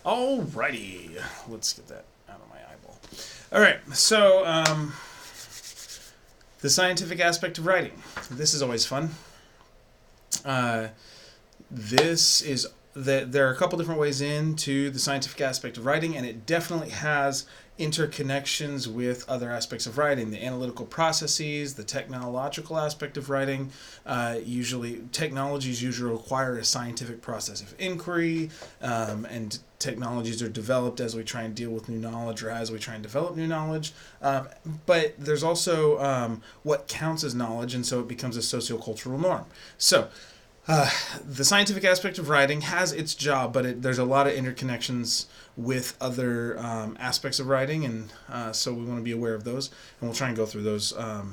Alrighty, let's get that out of my eyeball. All right, so the scientific aspect of writing. This is always fun. Uh, this is that there are a couple different ways into the scientific aspect of writing, and it definitely has interconnections with other aspects of writing, the analytical processes, the technological aspect of writing. Technologies usually require a scientific process of inquiry, and technologies are developed as we try and deal with new knowledge or as we try and develop new knowledge. But there's also what counts as knowledge, and so it becomes a sociocultural norm. So the scientific aspect of writing has its job, but there's a lot of interconnections with other aspects of writing, and so we want to be aware of those, and we'll try and go through those a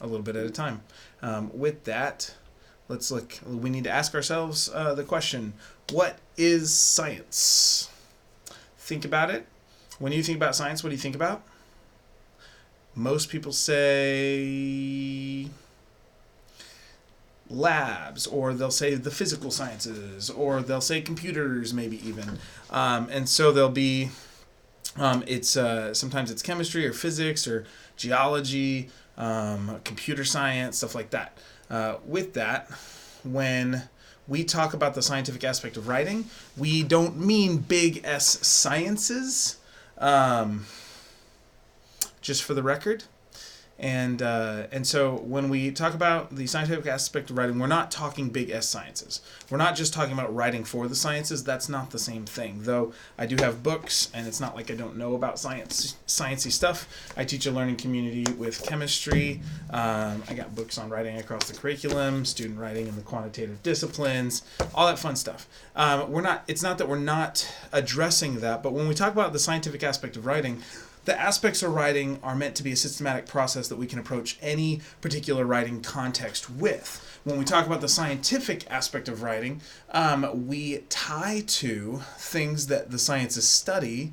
little bit at a time. With that, let's look. We need to ask ourselves the question: what is science? Think about it. When you think about science, what do you think about? Most people say labs, or they'll say the physical sciences, or they'll say computers, maybe even, and so they'll be sometimes it's chemistry or physics or geology, computer science, stuff like that. With that, when we talk about the scientific aspect of writing, we don't mean big S sciences, just for the record. And so when we talk about the scientific aspect of writing, we're not talking big S sciences. We're not just talking about writing for the sciences. That's not the same thing. Though I do have books, and it's not like I don't know about sciencey stuff. I teach a learning community with chemistry. I got books on writing across the curriculum, student writing in the quantitative disciplines, all that fun stuff. It's not that we're not addressing that, but when we talk about the scientific aspect of writing, the aspects of writing are meant to be a systematic process that we can approach any particular writing context with. When we talk about the scientific aspect of writing, we tie to things that the sciences study,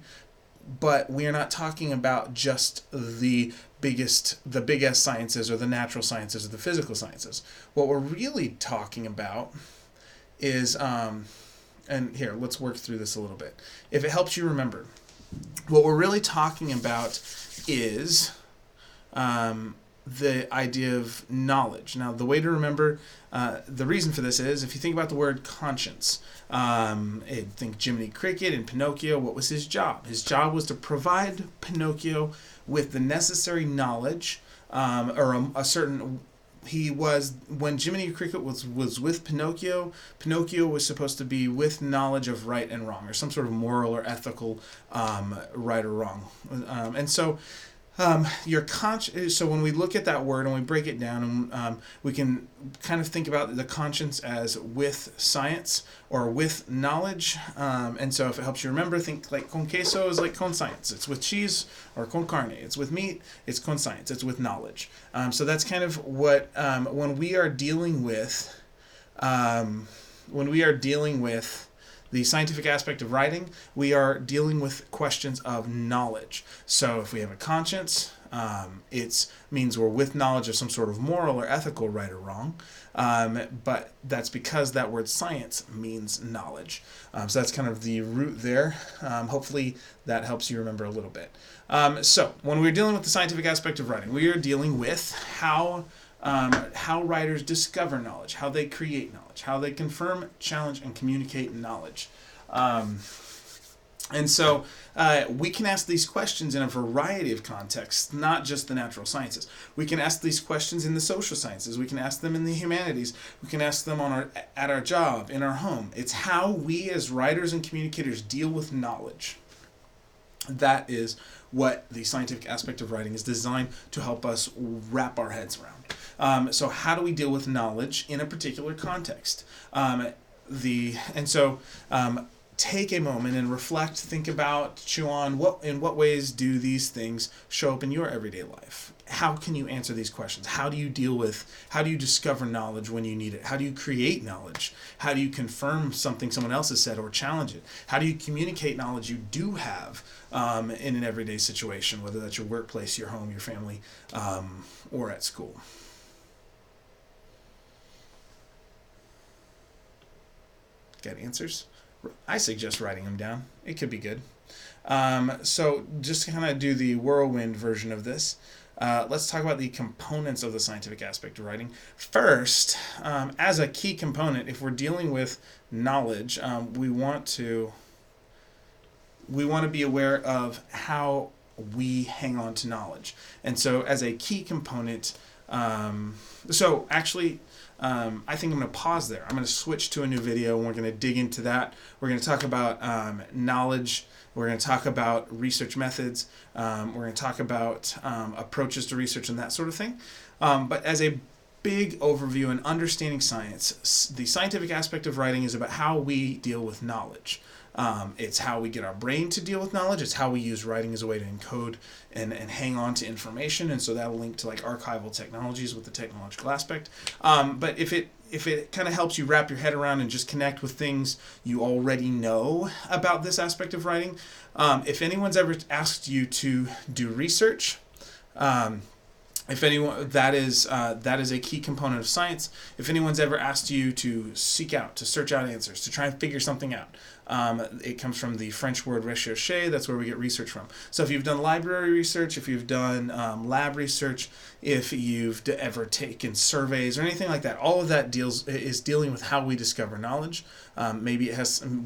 but we are not talking about just the big S sciences or the natural sciences or the physical sciences. What we're really talking about is, and here, let's work through this a little bit. If it helps you remember, what we're really talking about is the idea of knowledge. Now, the way to remember, the reason for this is, if you think about the word conscience, think Jimminy Cricket and Pinocchio. What was his job? His job was to provide Pinocchio with the necessary knowledge, or a certain... when Jimminy Cricket was with Pinocchio, Pinocchio was supposed to be with knowledge of right and wrong, or some sort of moral or ethical right or wrong. And so so when we look at that word and we break it down, and we can kind of think about the conscience as with science or with knowledge. And so if it helps you remember, think like con queso is like con science. It's with cheese, or con carne. It's with meat. It's con science. It's with knowledge. So that's kind of what when we are dealing with the scientific aspect of writing, we are dealing with questions of knowledge. So if we have a conscience, it means we're with knowledge of some sort of moral or ethical right or wrong. But that's because that word science means knowledge. So that's kind of the root there. Hopefully that helps you remember a little bit. So when we're dealing with the scientific aspect of writing, we are dealing with how writers discover knowledge, how they create knowledge, how they confirm, challenge, and communicate knowledge. And so we can ask these questions in a variety of contexts, not just the natural sciences. We can ask these questions in the social sciences. We can ask them in the humanities. We can ask them at our job, in our home. It's how we as writers and communicators deal with knowledge. That is what the scientific aspect of writing is designed to help us wrap our heads around. So how do we deal with knowledge in a particular context? Take a moment and reflect, think about, chew on, in what ways do these things show up in your everyday life? How can you answer these questions? How do you discover knowledge when you need it? How do you create knowledge? How do you confirm something someone else has said or challenge it? How do you communicate knowledge you do have in an everyday situation, whether that's your workplace, your home, your family, or at school? Got answers? I suggest writing them down. It could be good. So just to kind of do the whirlwind version of this, let's talk about the components of the scientific aspect of writing. First, as a key component, if we're dealing with knowledge, we want to be aware of how we hang on to knowledge. And so as a key component, I think I'm going to pause there. I'm going to switch to a new video and we're going to dig into that. We're going to talk about knowledge. We're going to talk about research methods. We're going to talk about approaches to research and that sort of thing. But as a big overview in understanding science, the scientific aspect of writing is about how we deal with knowledge. It's how we get our brain to deal with knowledge. It's how we use writing as a way to encode and hang on to information. And so that'll link to like archival technologies with the technological aspect. But if it kind of helps you wrap your head around and just connect with things you already know about this aspect of writing, if anyone's ever asked you to do research, if anyone, that is a key component of science. If anyone's ever asked you to seek out, to search out answers, to try and figure something out, it comes from the French word rechercher. That's where we get research from. So if you've done library research, if you've done lab research, if you've ever taken surveys or anything like that, all of that is dealing with how we discover knowledge. Maybe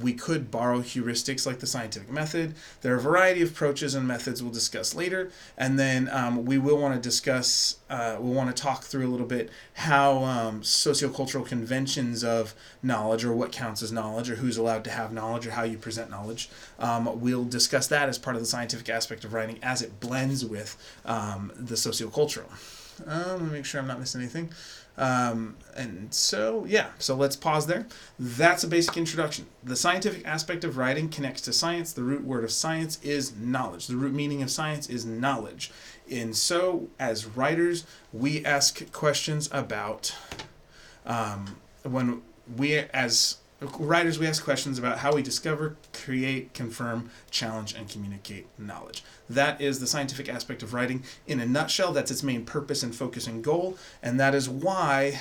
we could borrow heuristics like the scientific method. There are a variety of approaches and methods we'll discuss later, and then we will want to talk through a little bit how sociocultural conventions of knowledge, or what counts as knowledge, or who's allowed to have knowledge, or how you present knowledge. We'll discuss that as part of the scientific aspect of writing as it blends with the sociocultural. Let me make sure I'm not missing anything. So let's pause there. That's a basic introduction. The scientific aspect of writing connects to science. The root word of science is knowledge. The root meaning of science is knowledge. And so, as writers, we ask questions about, we ask questions about how we discover, create, confirm, challenge, and communicate knowledge. That is the scientific aspect of writing. In a nutshell, that's its main purpose and focus and goal, and that is why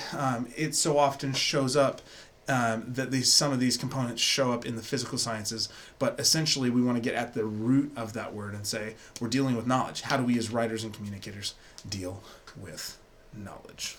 it so often shows up, that some of these components show up in the physical sciences, but essentially we want to get at the root of that word and say, we're dealing with knowledge. How do we as writers and communicators deal with knowledge?